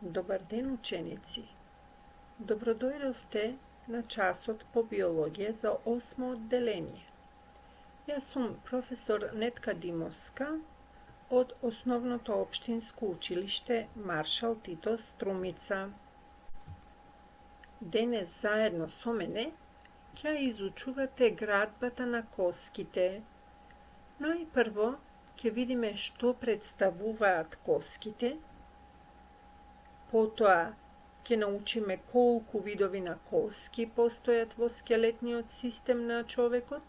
Dobar den, učenici! Dobrodošli na časot po biologije za 8. oddelenje. Ja sam profesor Netka Dimovska od Osnovno opštinsko učilište Maršal Tito Strumica. Danes zajedno so mene kja izučuvate gradbata na koskite. Najprvo kje vidime što predstavuvat koskite, potom kje naučime koliko vidovina koski postojat vo skeletniot sistem na čovekot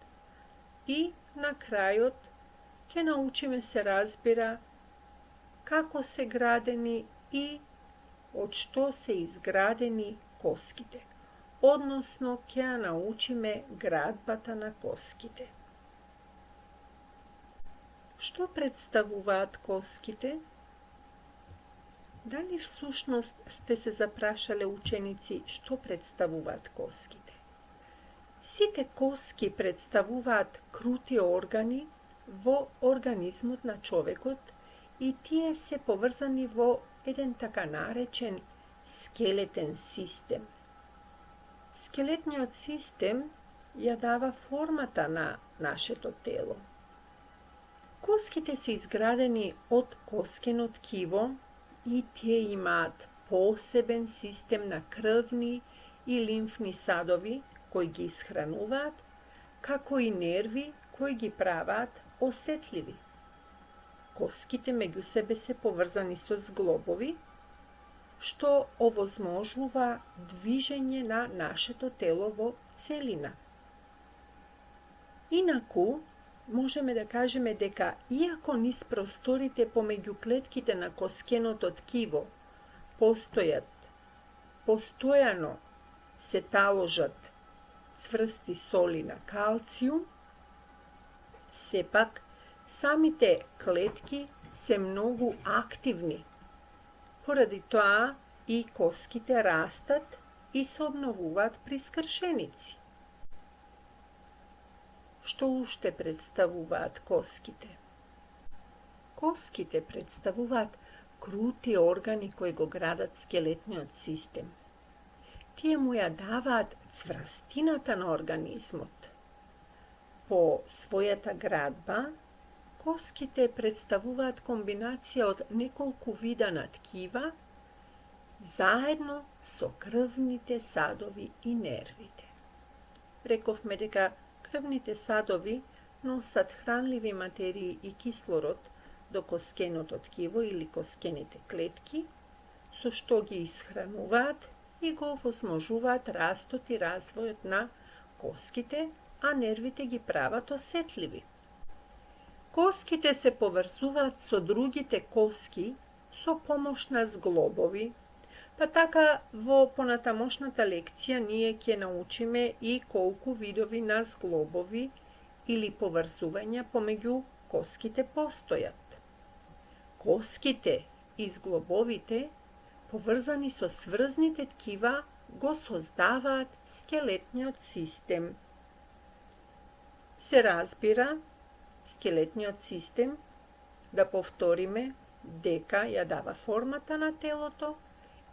i na krajot kje naučime se razbira kako se gradeni i od što se izgradeni koskite, odnosno kje naučime gradbata na koskite. Što predstavuvat koskite? Da li v sušnost ste se zaprašale učenici što predstavuvat koskite? Site koski predstavuvat kruti organi vo organizmut na čovekot i tije se povrzani vo jedan taka narečen skeleten sistem. Skeletniot sistem ja dava formata na naše to telo. Koskite se izgradeni od koskeno tkivo i tije imat poseben sistem na krvni i limfni sadovi koji gi ishranuvat, kako i nervi koji gi pravat osetljivi. Koskite među sebe se povrzani so zglobovi, što ovozmožuva dviženje na naše to telovo celina. Inaku, možeme da kažeme deka iako nis prostorite pomeđu kletkite na koskenoto tkivo postojano se taložat cvrsti soli na kalcijum, sepak sami te kletki se mnogu aktivni. Poradi toa i koskite rastat i se obnovuvat pri skršenici. Što ušte predstavuvat koskite? Koskite predstavuvat kruti organi koji go gradat skeletniot sistem. Tije mu ja davat cvrstinata na organizmot. Po svojata gradba, koskite predstavuvat kombinacija od nekolku vidana tkiva, zajedno so krvnite sadovi i nervite. Rekov me deka krvnite sadovi nosat hranljivi materiji i kislorod do koskenoto tkivo ili koskenite kletki, so što gi ishranuvat i go ovozmožuvat rastot i razvojot na koskite, a nervite gi pravat osetljivi. Koskite se povrzuvat so drugite koski, so pomošna zglobovi, pa taka vo ponatamošnata lekcija nije kje naučime i kolku vidovi na zglobovi ili povrзувања помеѓу коските постојат. Коските и зглобовите, поврзани со сврзните ткива, го создаваат скелетниот систем. Се разбира, скелетниот систем, да повториме, дека ја дава формата на телото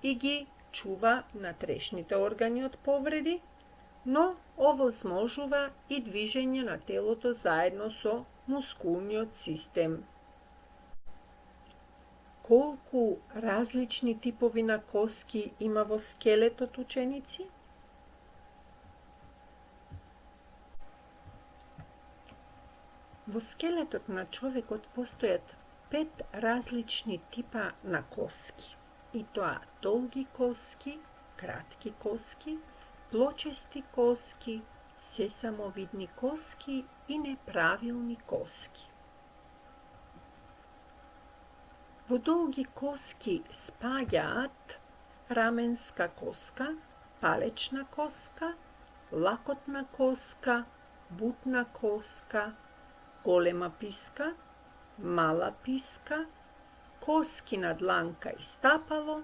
и ги чува натрешните органи од повреди, но овозможува и движење на телото заедно со мускулниот систем. Колку различни типови на коски има во скелетот, ученици? Во скелетот на човекот постојат 5 различни типа на коски. И тоа долги коски, кратки коски, плочести коски, сесамовидни коски и неправилни коски. Во долги коски спаѓаат раменска коска, палечна коска, лакотна коска, бутна коска, голема писка, мала писка, коски на дланка и стапало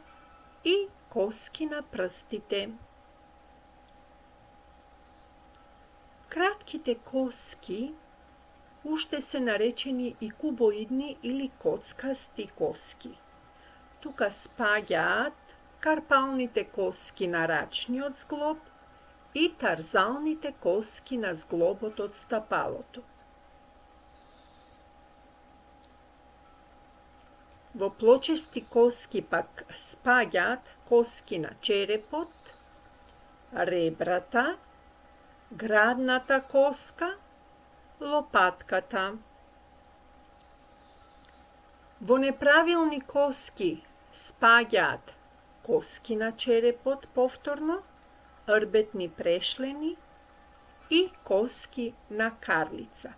и коски на прстите. Кратките коски уште се наречени и кубоидни или коцкасти коски. Тука спаѓаат карпалните коски на рачниот зглоб и тарзалните коски на зглобот од стапалото. Во плочести коски пак спаѓаат коски на черепот, ребрата, градната коска, лопатката. Во неправилни коски спаѓаат коски на черепот повторно, рбетни прешлени и коски на карлица.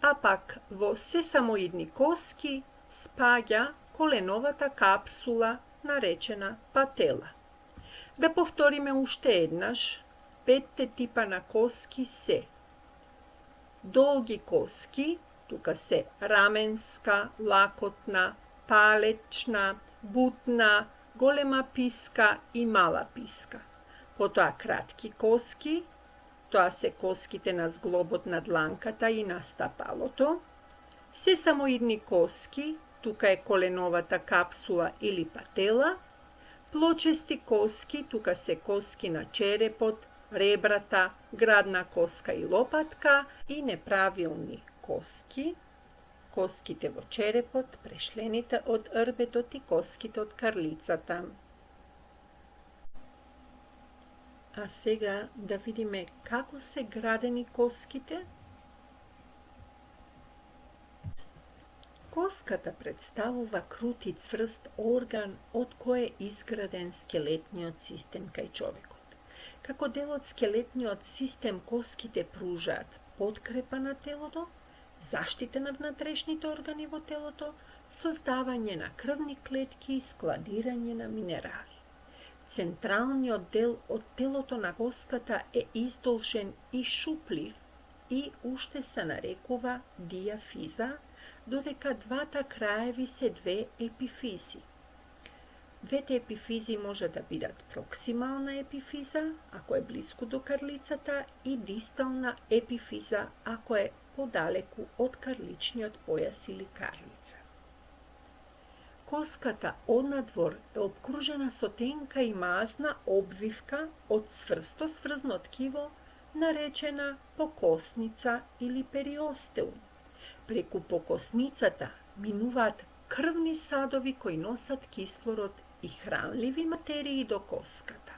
А пак во сесамоидни коски спаѓа коленовата капсула наречена патела. Да повториме уште еднаш, 5 типа на коски се долги коски, тука се раменска, лакотна, палечна, бутна, голема писка и мала писка. Потоа кратки коски, тоа се коските на зглобот на дланката и на стапалото. Сесамоидни коски, тука е коленовата капсула или патела. Плочести коски, тука се коски на черепот, ребрата, градна коска и лопатка. И неправилни коски, коските во черепот, прешлените од рбетот и коските од карлицата. А сега да видиме како се градени коските. Коската представува крут и цврст орган од кој е изграден скелетниот систем кај човекот. Како дел од скелетниот систем, коските пружаат подкрепа на телото, заштита на внатрешните органи во телото, создавање на крвни клетки и складирање на минерали. Централниот дел од телото на коската е издолжен и шуплив и уште се нарекува диафиза, додека двата краеви се две епифизи. Двете епифизи може да бидат проксимална епифиза, ако е близко до карлицата, и дистална епифиза, ако е подалеку од карличниот појас или карлица. Коската однадвор е обкружена со тенка и мазна обвивка од цврсто сврзно ткиво, наречена покосница или периостеум. Преку покосницата минуваат крвни садови кои носат кислород и хранливи материи до коската.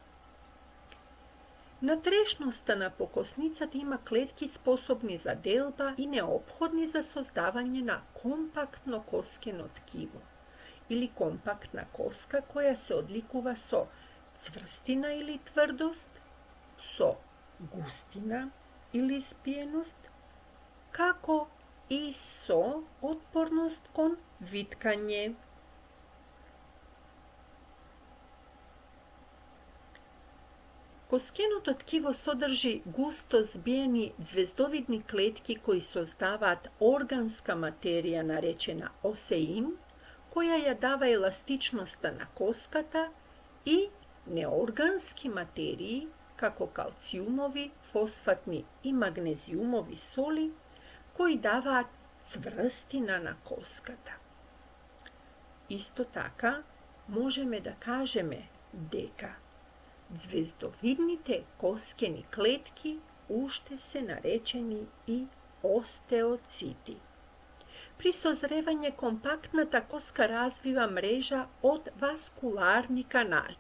Натрешноста на покосницата има клетки способни за делба и неопходни за создавање на компактно коскено ткиво или компактна коска која се одликува со цврстина или тврдост, со густина или спиеност, како и со отпорност кон виткање. Коскеното ткиво содржи густо збиени звездовидни клетки кои создаваат органска материја наречена осеин, која ја дава еластичноста на коската, и неоргански материи, како калциумови, фосфатни и магнезиумови соли, кои даваат цврстина на коската. Исто така, можеме да кажеме дека звездовидните коскени клетки уште се наречени и остеоцити. При созревање компактната коска развива мрежа од васкуларни канали.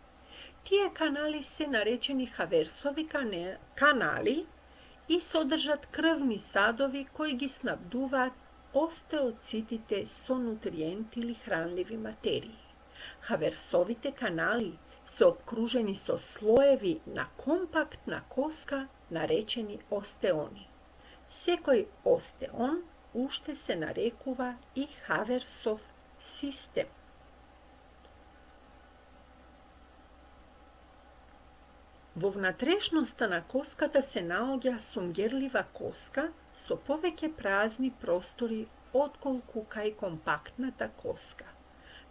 Тие канали се наречени Хаверсови канали и содржат крвни садови кои ги снабдуваат остеоцитите со нутриенти или хранливи материи. Хаверсовите канали се обкружени со слоеви на компактна коска наречени остеони. Секој остеон уште се нарекува и Хаверсов систем. Во внатрешноста на коската се наоѓа сунгерлива коска со повеќе празни простори отколку кај компактната коска.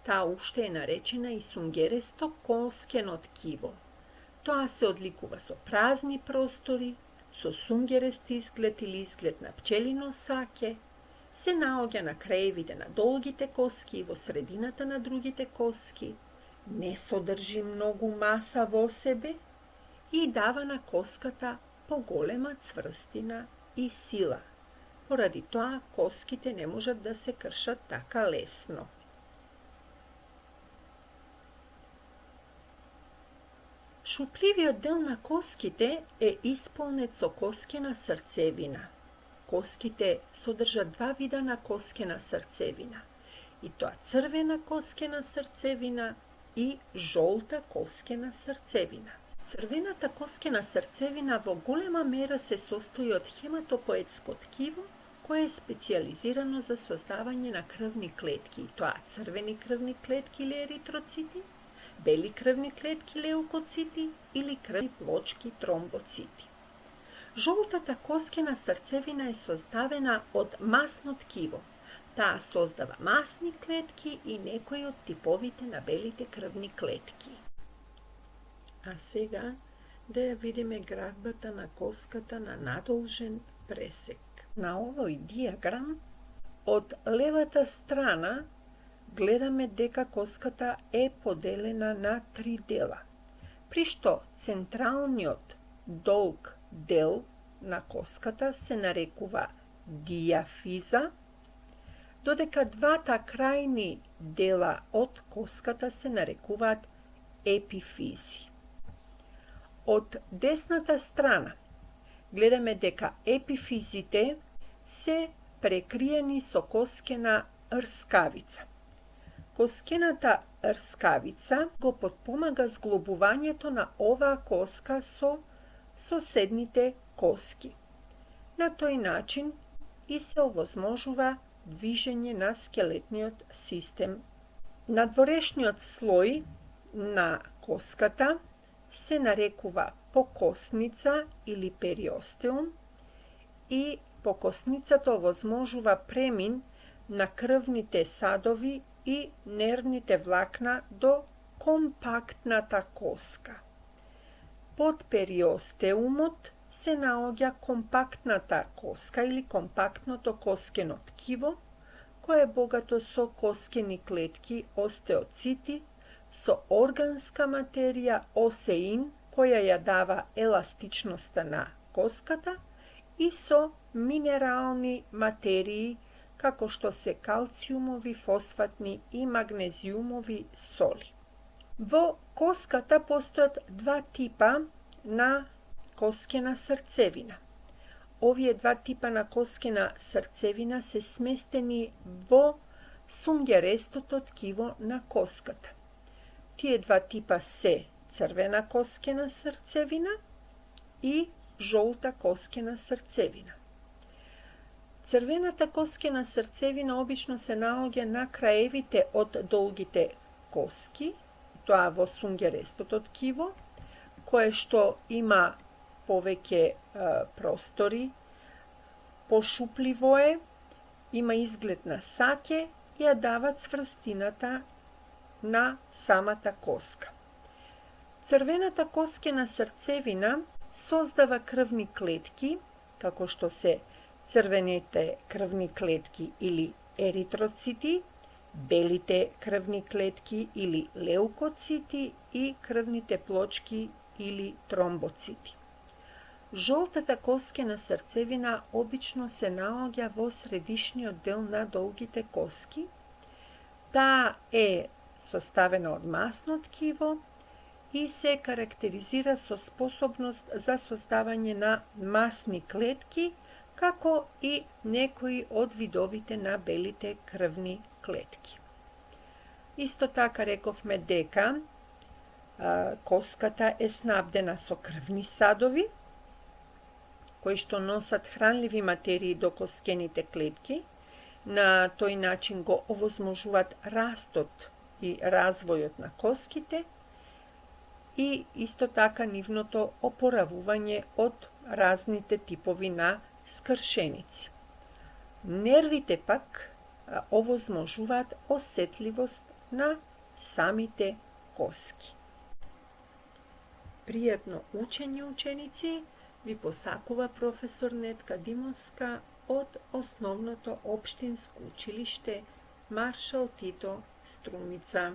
Таа уште е наречена и сунгересто коскено ткиво. Тоа се одликува со празни простори, со сунгерест изглед или изглед на пчелино саќе, се наоѓа на краевите на долгите коски и во средината на другите коски, не содржи многу маса во себе и дава на коската поголема цврстина и сила. Поради тоа коските не можат да се кршат така лесно. Шупливиот дел на коските е исполнет со коскена срцевина. Коските содржат два вида на коскена срцевина, и тоа црвена коскена срцевина и жолта коскена срцевина. Црвената коскена срцевина во голема мера се состои од хематопоетско ткиво, кое е специјализирано за создавање на крвни клетки, и тоа црвени крвни клетки или еритроцити, бели крвни клетки леукоцити или крвни плочки тромбоцити. Жолтата коскена срцевина е создавена од масно ткиво. Таа создава масни клетки и некои од типовите на белите крвни клетки. А сега да ја видиме градбата на коската на надолжен пресек. На овој диаграм од левата страна гледаме дека коската е поделена на 3 дела, при што централниот долг дел на коската се нарекува диафиза, додека двата крајни дела од коската се нарекуваат епифизи. Од десната страна гледаме дека епифизите се прекриени со коскена рскавица. Коскената рскавица го потпомага зглобувањето на оваа коска со соседните коски. На тој начин и се овозможува движење на скелетниот систем. Надворешниот слој на коската се нарекува покосница или периостеум и покосницата овозможува премин на крвните садови и нервните влакна до компактната коска. Под периостеумот се наоѓа компактната коска или компактното коскено ткиво, кое е богато со коскени клетки остеоцити, со органска материја осеин, која ја дава еластичноста на коската, и со минерални материи, како што се калциумови, фосфатни и магнезиумови соли. Во коската постојат два типа на коскена срцевина. Овие два типа на коскена срцевина се сместени во сунгерестото ткиво на коската. Тие два типа се црвена коскена срцевина и жолта коскена срцевина. Црвената коскена срцевина обично се наоѓа на краевите од долгите коски, тоа во сунгерестото ткиво, кое што има повеќе простори, пошупливо е, има изглед на саќе и ја дава цврстината на самата коска. Црвената коскена срцевина создава крвни клетки, како што се црвените крвни клетки или еритроцити, белите крвни клетки или леукоцити и крвните плочки или тромбоцити. Жолтата коскена срцевина обично се наоѓа во средишниот дел на долгите коски. Таа е составена од масно ткиво и се карактеризира со способност за создавање на масни клетки, како и некои од видовите на белите крвни клетки. Исто така рековме дека коската е снабдена со крвни садови, кои што носат хранливи материи до коскените клетки, на тој начин го овозможуваат растот и развојот на коските и исто така нивното опоравување од разните типови на скршеници. Нервите пак овозможуваат осетливост на самите коски. Пријатно учење, ученици, ви посакува професор Нетка Димовска od osnovното opštinsko učilište Maršal Tito Strumica.